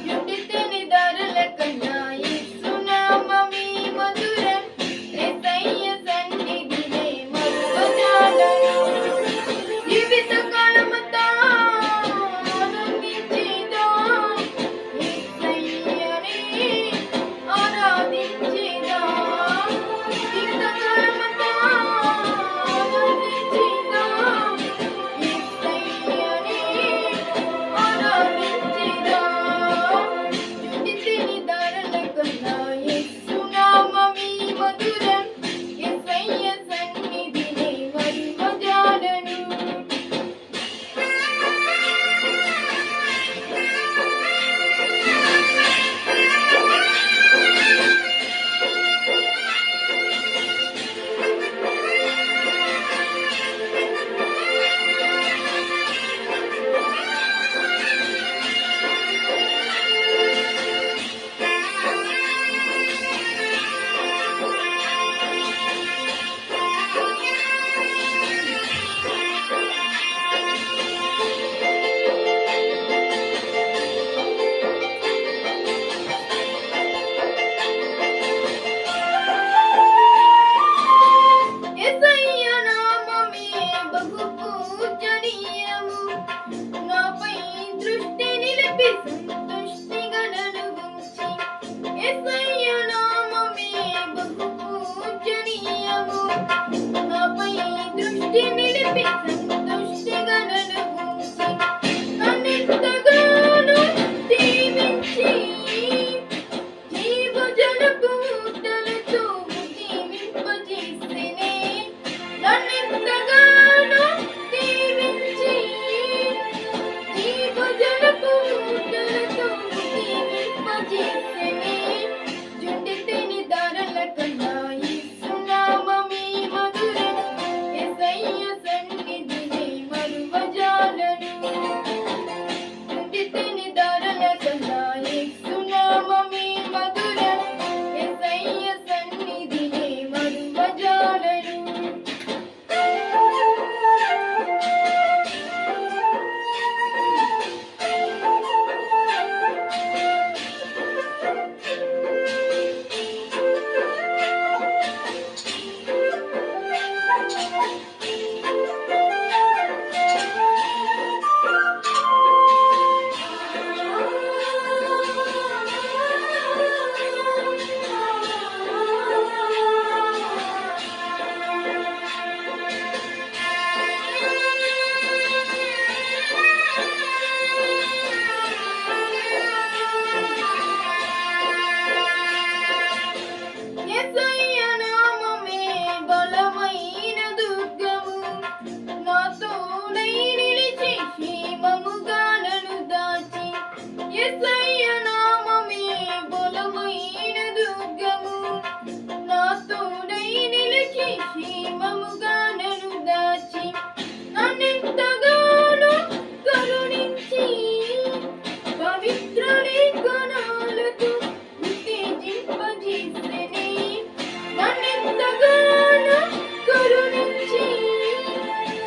యుడితిని ధరల కన్నా యేసునామమే మధురం యేసయ్య సన్నిధినే మరువజాలను జీవిత కాలమంతా ఆనందించేదా యేసయ్యనే ఆరాధించేదా జీవిత కాలమంతా ఆనందించేదా యేసయ్యనే ఆరాధించేదా యుడితిని ధరల కన్నా యేసునామమే మధురం యేసయ్య సన్నిధినే మరువజాలను యేసయ్య నామమే బహు పూజనీయము నాపై దృష్టి నిలిపి సంతుష్టిగా నన్ను ఉంచి యేసయ్య నామమే బహు పూజనీయము నాపై దృష్టి నిలిపి సంతుష్టిగా నన్ను ఉంచి నన్నెంతగానో దీవించి జీవజలపు ఊటలతో దీవింపజేసెనే నన్నెంతగానో దీవించి జీవజలపు ఊటలతో దీవింపజేసెనే యుడితిని ధరల కన్నా యేసునామమే మధురం యేసయ్య సన్నిధినే మరువజాలను యుడితిని ధరల కన్నా యేసునామమే మధురం యేసయ్య సన్నిధినే మరువజాలను యేసయ్య నామమే బలమైన దుర్గము నా తోడై నిలిచి క్షేమముగా నన్ను దాచి యేసయ్య నామమే బలమైన దుర్గము నా తోడై నిలిచి క్షేమముగా నన్ను దాచి నన్నెంతగానో కరుణించి పవిత్ర లేఖనాలతో ఉత్తేజింపజేసెనే నన్నెంతగానో కరుణించి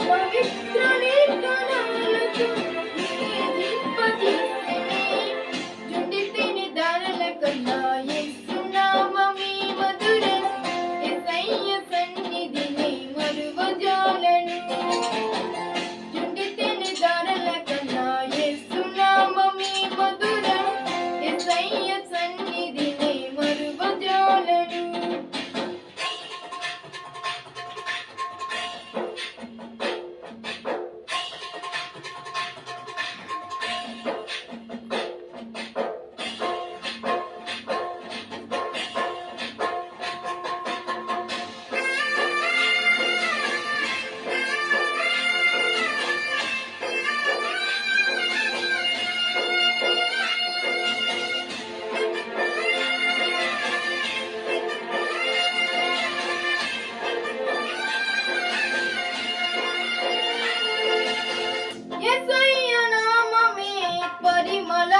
పవిత్ర లేఖనాలతో ఉత్తేజింపజేసెనే యుడితిని ధరల కన్నా యేసునామమే మధురం యేసయ్య సన్నిధినే మరువజాలను యుడితిని ధరల కన్నా యేసునామమే మధురం యేసయ్య సన్నిధినే మరువజాలను పరిమళ